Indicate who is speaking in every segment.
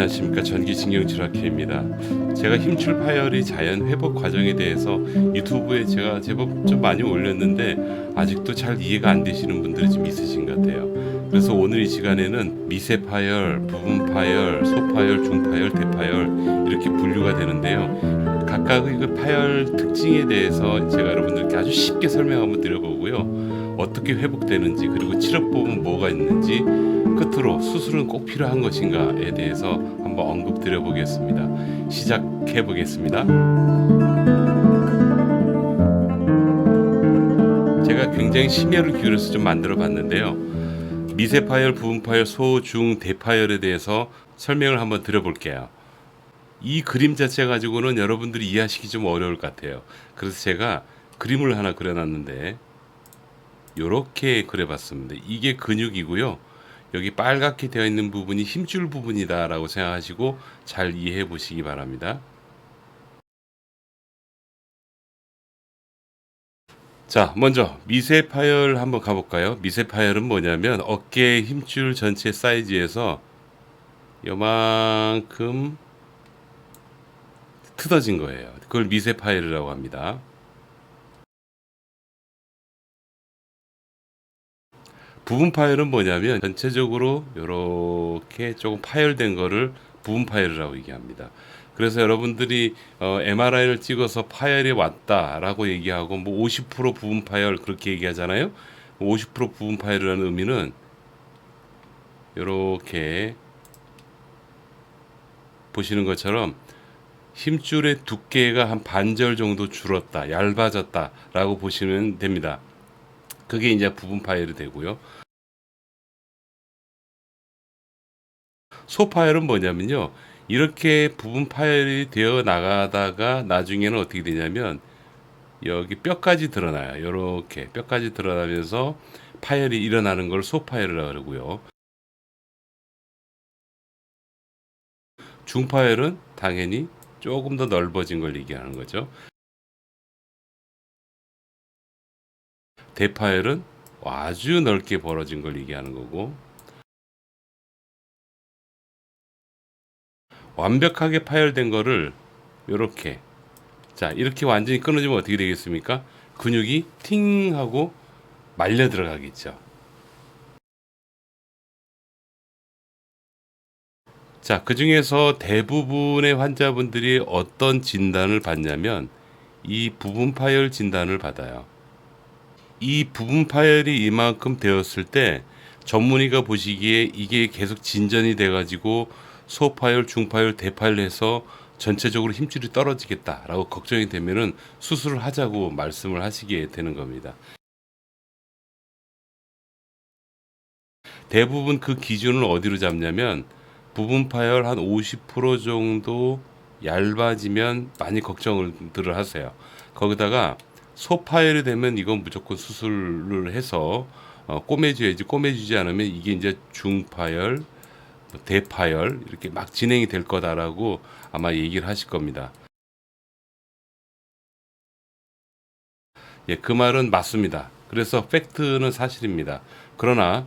Speaker 1: 안녕하십니까. 전기신경질환科입니다. 제가 힘줄 파열의 자연 회복 과정에 대해서 유튜브에 제가 제법 좀 많이 올렸는데 아직도 잘 이해가 안 되시는 분들이 좀 있으신 것 같아요. 그래서 오늘 이 시간에는 미세 파열, 부분 파열, 소파열, 중파열, 대파열 이렇게 분류가 되는데요. 각각의 그 파열 특징에 대해서 제가 여러분들께 아주 쉽게 설명 한번 드려보고요. 어떻게 회복되는지, 그리고 치료법은 뭐가 있는지, 끝으로 수술은 꼭 필요한 것인가에 대해서 한번 언급 드려보겠습니다. 시작해 보겠습니다. 제가 굉장히 심혈을 기울여서 좀 만들어 봤는데요. 미세 파열, 부분 파열, 소, 중, 대파열에 대해서 설명을 한번 드려볼게요. 이 그림 자체 가지고는 여러분들이 이해하시기 좀 어려울 것 같아요. 그래서 제가 그림을 하나 그려놨는데 이렇게 그려봤습니다. 이게 근육이고요. 여기 빨갛게 되어 있는 부분이 힘줄 부분이다 라고 생각하시고 잘 이해해 보시기 바랍니다. 자, 먼저 미세 파열 한번 가볼까요? 미세 파열은 뭐냐면 어깨 힘줄 전체 사이즈에서 요만큼 틀어진 거예요. 그걸 미세 파열이라고 합니다. 부분 파열은 뭐냐면 전체적으로 이렇게 조금 파열된 거를 부분 파열이라고 얘기합니다. 그래서 여러분들이 MRI를 찍어서 파열이 왔다라고 얘기하고 뭐 50% 부분 파열 그렇게 얘기하잖아요. 50% 부분 파열이라는 의미는 이렇게 보시는 것처럼 힘줄의 두께가 한 반절 정도 줄었다, 얇아졌다라고 보시면 됩니다. 그게 이제 부분 파열이 되고요. 소파열은 뭐냐면요. 이렇게 부분 파열이 되어 나가다가 나중에는 어떻게 되냐면 여기 뼈까지 드러나요. 이렇게 뼈까지 드러나면서 파열이 일어나는 걸 소파열이라고 그러고요. 중파열은 당연히 조금 더 넓어진 걸 얘기하는 거죠. 대파열은 아주 넓게 벌어진 걸 얘기하는 거고, 완벽하게 파열된 거를 이렇게, 자, 이렇게 완전히 끊어지면 어떻게 되겠습니까? 근육이 팅 하고 말려 들어가겠죠. 자, 그 중에서 대부분의 환자분들이 어떤 진단을 받냐면 이 부분 파열 진단을 받아요. 이 부분 파열이 이만큼 되었을 때 전문의가 보시기에 이게 계속 진전이 돼가지고 소파열, 중파열, 대파열 해서 전체적으로 힘줄이 떨어지겠다라고 걱정이 되면은 수술을 하자고 말씀을 하시게 되는 겁니다. 대부분 그 기준을 어디로 잡냐면 부분 파열 한 50% 정도 얇아지면 많이 걱정들을 하세요. 거기다가 소파열이 되면 이건 무조건 수술을 해서 꼬매줘야지. 꼬매주지 않으면 이게 이제 중파열, 뭐 대파열 이렇게 막 진행이 될 거다라고 아마 얘기를 하실 겁니다. 예, 그 말은 맞습니다. 그래서 팩트는 사실입니다. 그러나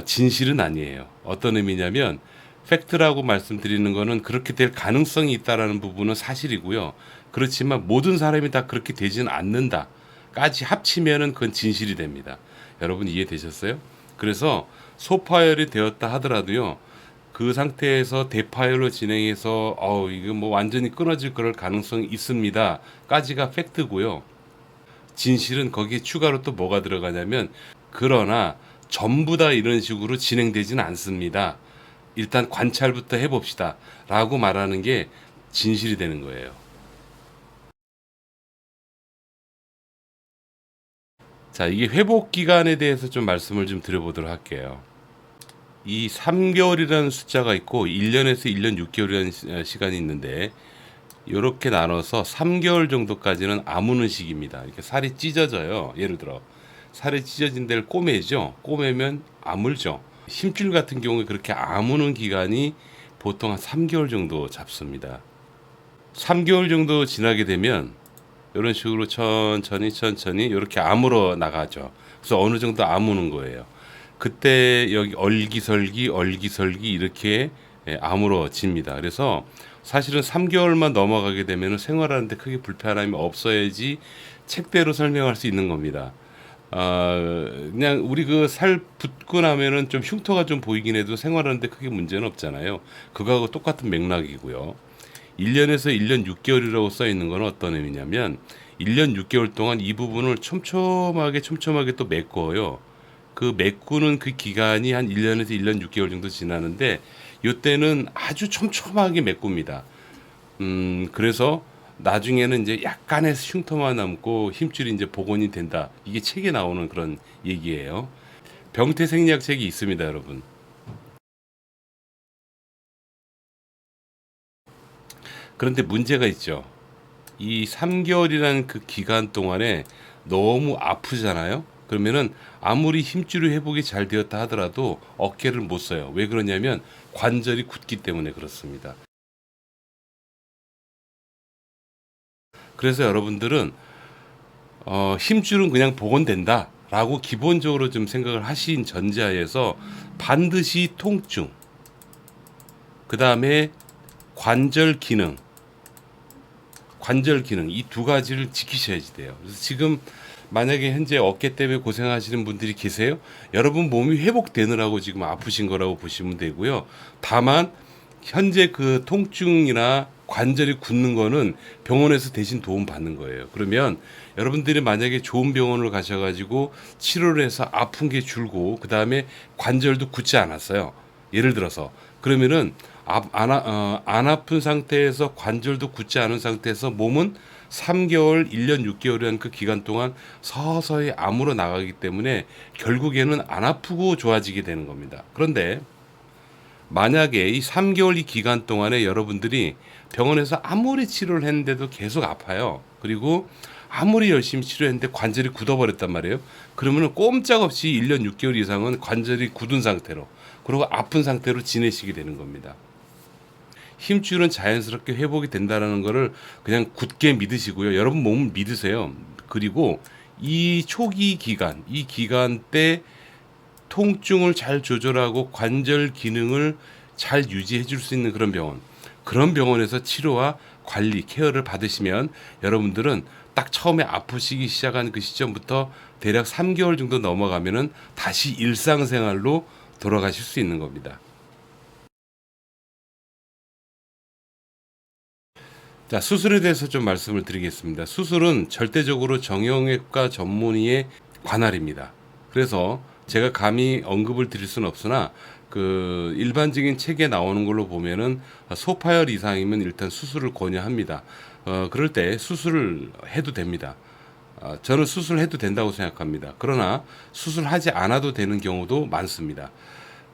Speaker 1: 진실은 아니에요. 어떤 의미냐면 팩트라고 말씀드리는 거는 그렇게 될 가능성이 있다라는 부분은 사실이고요. 그렇지만 모든 사람이 다 그렇게 되지는 않는다까지 합치면은 그건 진실이 됩니다. 여러분 이해되셨어요? 그래서 소파열이 되었다 하더라도요. 그 상태에서 대파열로 진행해서 이거 뭐 완전히 끊어질 그럴 가능성이 있습니다까지가 팩트고요. 진실은 거기에 추가로 또 뭐가 들어가냐면 그러나 전부 다 이런 식으로 진행되지는 않습니다. 일단 관찰부터 해봅시다 라고 말하는 게 진실이 되는 거예요. 자, 이게 회복 기간에 대해서 좀 말씀을 좀 드려보도록 할게요. 이 3개월이라는 숫자가 있고 1년에서 1년 6개월이라는 시간이 있는데 이렇게 나눠서 3개월 정도까지는 아무는 시기입니다. 이렇게 살이 찢어져요. 예를 들어 살이 찢어진 데를 꼬매죠. 꼬매면 아물죠. 힘줄 같은 경우에 그렇게 아무는 기간이 보통 한 3개월 정도 잡습니다. 3개월 정도 지나게 되면 이런 식으로 천천히 이렇게 아물어 나가죠. 그래서 어느 정도 아무는 거예요. 그때 여기 얼기설기 이렇게 아물어집니다. 그래서 사실은 3개월만 넘어가게 되면 생활하는데 크게 불편함이 없어야지 책대로 설명할 수 있는 겁니다. 그냥 우리 그 살 붓고 나면은 좀 흉터가 좀 보이긴 해도 생활하는데 크게 문제는 없잖아요. 그거하고 똑같은 맥락이고요. 1년에서 1년 6개월이라고 써 있는 건 어떤 의미냐면 1년 6개월 동안 이 부분을 촘촘하게 또 메꿔요. 그 메꾸는 그 기간이 한 1년에서 1년 6개월 정도 지나는데 요때는 아주 촘촘하게 메꿉니다. 그래서 나중에는 이제 약간의 흉터만 남고 힘줄이 이제 복원이 된다. 이게 책에 나오는 그런 얘기예요. 병태 생리학 책이 있습니다, 여러분. 그런데 문제가 있죠. 이 3개월이라는 그 기간 동안에 너무 아프잖아요. 그러면은 아무리 힘줄이 회복이 잘 되었다 하더라도 어깨를 못 써요. 왜 그러냐면 관절이 굳기 때문에 그렇습니다. 그래서 여러분들은 힘줄은 그냥 복원된다 라고 기본적으로 좀 생각을 하신 전제하에서 반드시 통증, 그 다음에 관절 기능, 이 두 가지를 지키셔야지 돼요. 그래서 지금 만약에 현재 어깨 때문에 고생하시는 분들이 계세요. 여러분 몸이 회복되느라고 지금 아프신 거라고 보시면 되고요. 다만 현재 그 통증이나 관절이 굳는 거는 병원에서 대신 도움 받는 거예요. 그러면 여러분들이 만약에 좋은 병원을 가셔가지고 치료를 해서 아픈 게 줄고 그 다음에 관절도 굳지 않았어요. 예를 들어서 그러면은 안 아픈 상태에서 관절도 굳지 않은 상태에서 몸은 3개월, 1년 6개월이라는 그 기간 동안 서서히 아물어 나가기 때문에 결국에는 안 아프고 좋아지게 되는 겁니다. 그런데 만약에 이 3개월 이 기간 동안에 여러분들이 병원에서 아무리 치료를 했는데도 계속 아파요. 그리고 아무리 열심히 치료했는데 관절이 굳어버렸단 말이에요. 그러면은 꼼짝없이 1년 6개월 이상은 관절이 굳은 상태로 그리고 아픈 상태로 지내시게 되는 겁니다. 힘줄은 자연스럽게 회복이 된다는 거를 그냥 굳게 믿으시고요. 여러분 몸을 믿으세요. 그리고 이 초기 기간, 이 기간 때 통증을 잘 조절하고 관절 기능을 잘 유지해 줄 수 있는 그런 병원에서 치료와 관리, 케어를 받으시면 여러분들은 딱 처음에 아프시기 시작한 그 시점부터 대략 3개월 정도 넘어가면은 다시 일상생활로 돌아가실 수 있는 겁니다. 자, 수술에 대해서 좀 말씀을 드리겠습니다. 수술은 절대적으로 정형외과 전문의의 관할입니다. 그래서 제가 감히 언급을 드릴 수는 없으나 그 일반적인 책에 나오는 걸로 보면은 소파열 이상이면 일단 수술을 권유합니다. 그럴 때 수술을 해도 됩니다. 저는 수술해도 된다고 생각합니다. 그러나 수술하지 않아도 되는 경우도 많습니다.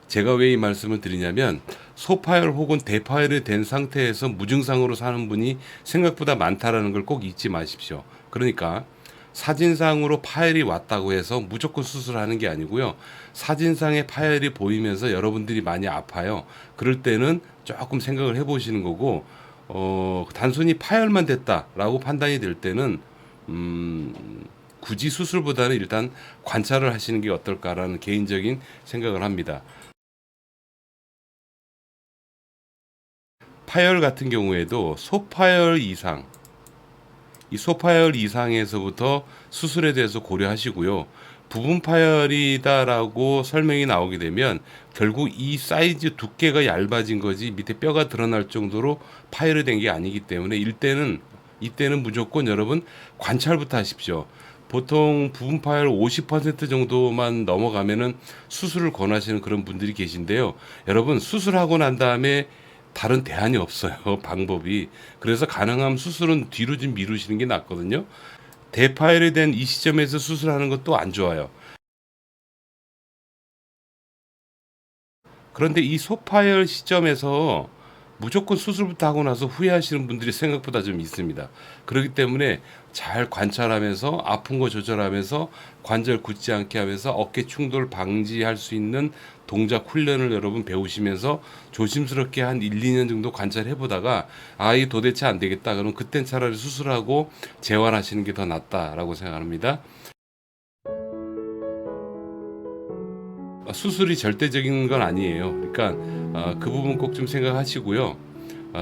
Speaker 1: 제가 왜 이 말씀을 드리냐면 소파열 혹은 대파열이 된 상태에서 무증상으로 사는 분이 생각보다 많다라는 걸 꼭 잊지 마십시오. 그러니까 사진상으로 파열이 왔다고 해서 무조건 수술하는 게 아니고요. 사진상에 파열이 보이면서 여러분들이 많이 아파요. 그럴 때는 조금 생각을 해보시는 거고 단순히 파열만 됐다라고 판단이 될 때는 굳이 수술보다는 일단 관찰을 하시는 게 어떨까라는 개인적인 생각을 합니다. 파열 같은 경우에도 소파열 이상, 이 소파열 이상에서부터 수술에 대해서 고려하시고요. 부분 파열이다라고 설명이 나오게 되면 결국 이 사이즈 두께가 얇아진 거지 밑에 뼈가 드러날 정도로 파열이 된 게 아니기 때문에 이때는 무조건 여러분 관찰부터 하십시오. 보통 부분 파열 50% 정도만 넘어가면은 수술을 권하시는 그런 분들이 계신데요. 여러분 수술하고 난 다음에 다른 대안이 없어요. 방법이. 그래서 가능하면 수술은 뒤로 좀 미루시는 게 낫거든요. 대파열이 된 이 시점에서 수술하는 것도 안 좋아요. 그런데 이 소파열 시점에서 무조건 수술부터 하고 나서 후회하시는 분들이 생각보다 좀 있습니다. 그렇기 때문에 잘 관찰하면서 아픈 거 조절하면서 관절 굳지 않게 하면서 어깨 충돌 방지할 수 있는 동작 훈련을 여러분 배우시면서 조심스럽게 한 1, 2년 정도 관찰해 보다가 이 도대체 안 되겠다. 그러면 그땐 차라리 수술하고 재활하시는 게 더 낫다라고 생각합니다. 수술이 절대적인 건 아니에요. 그러니까 그 부분 꼭 좀 생각하시고요.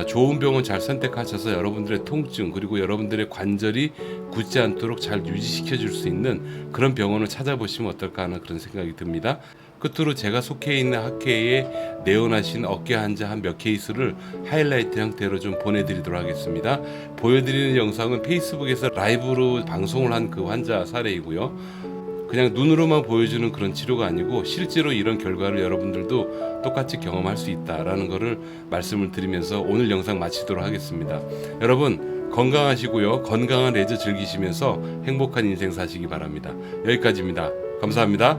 Speaker 1: 좋은 병원 잘 선택하셔서 여러분들의 통증 그리고 여러분들의 관절이 굳지 않도록 잘 유지시켜 줄 수 있는 그런 병원을 찾아보시면 어떨까 하는 그런 생각이 듭니다. 끝으로 제가 속해 있는 학회에 내원하신 어깨 환자 한 몇 케이스를 하이라이트 형태로 좀 보내드리도록 하겠습니다. 보여드리는 영상은 페이스북에서 라이브로 방송을 한 그 환자 사례이고요. 그냥 눈으로만 보여주는 그런 치료가 아니고 실제로 이런 결과를 여러분들도 똑같이 경험할 수 있다라는 것을 말씀을 드리면서 오늘 영상 마치도록 하겠습니다. 여러분 건강하시고요. 건강한 레저 즐기시면서 행복한 인생 사시기 바랍니다. 여기까지입니다. 감사합니다.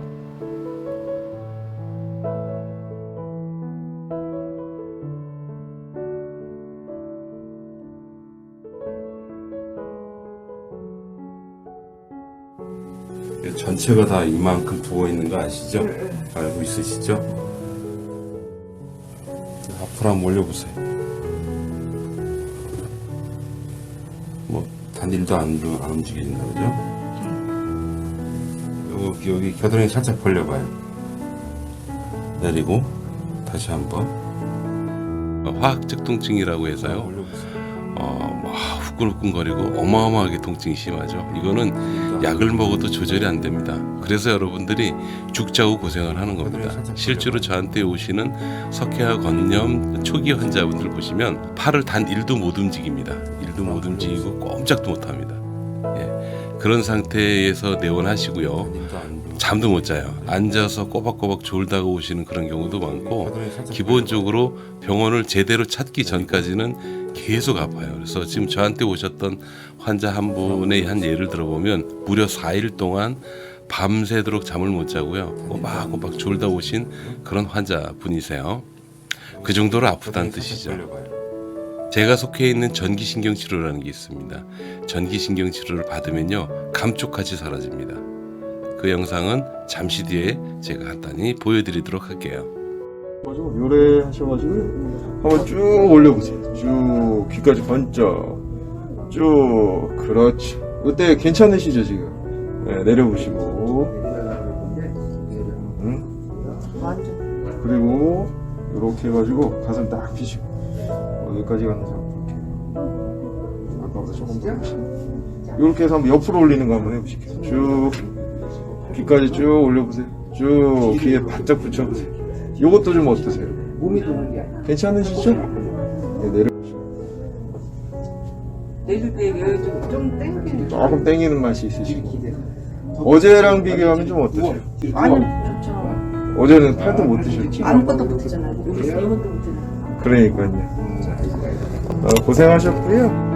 Speaker 1: 전체가 다 이만큼 부어 있는 거 아시죠? 알고 있으시죠? 앞으로 한번 올려보세요. 뭐 단일도 안 움직여진다, 그죠? 여기 겨드랑이 살짝 벌려봐요. 내리고 다시 한번. 화학적 통증이라고 해서요. 후끈후끈거리고 어마어마하게 통증이 심하죠. 이거는 약을 먹어도 조절이 안 됩니다. 그래서 여러분들이 죽자고 고생을 하는 겁니다. 실제로 저한테 오시는 석회화 건염 초기 환자분들 보시면 팔을 단 1도 못 움직입니다. 1도 못 움직이고 꼼짝도 못 합니다. 예. 그런 상태에서 내원하시고요. 잠도 못 자요. 앉아서 꼬박꼬박 졸다가 오시는 그런 경우도 많고 기본적으로 병원을 제대로 찾기 전까지는 계속 아파요. 그래서 지금 저한테 오셨던 환자 한 분의 한 예를 들어보면 무려 4일 동안 밤새도록 잠을 못 자고요. 꼬박꼬박 졸다 오신 그런 환자분이세요. 그 정도로 아프다는 뜻이죠. 제가 속해 있는 전기신경치료라는 게 있습니다. 전기신경치료를 받으면요 감쪽같이 사라집니다. 그 영상은 잠시 뒤에 제가 간단히 보여드리도록 할게요.
Speaker 2: 요래 하셔가지고 한번 쭉 올려보세요. 쭉 귀까지 번쩍 쭉. 그렇지. 이때 괜찮으시죠 지금? 네, 내려보시고. 그리고 이렇게 해가지고 가슴 딱 피시고 여기까지 가는 상태. 아까보다 조금 더 피시고. 이렇게 해서 한번 옆으로 올리는 거 한번 해보실게요. 쭉 귀까지 쭉 올려보세요. 쭉 귀에 바짝 붙여보세요. 요것도 좀 어떠세요?
Speaker 3: 몸이 도는 게 아니야.
Speaker 2: 괜찮으시죠? 네,
Speaker 3: 내줄 때 여기 좀 땡기는
Speaker 2: 조금 땡기는 맛이 있으시고. 어제랑 비교하면 좀 어떠세요?
Speaker 3: 아니 좋죠.
Speaker 2: 어제는 팔도 못 드셨죠?
Speaker 3: 아무것도 못했잖아요. 여기서 이것도 못했잖아요.
Speaker 2: 그러니까요. 고생하셨고요.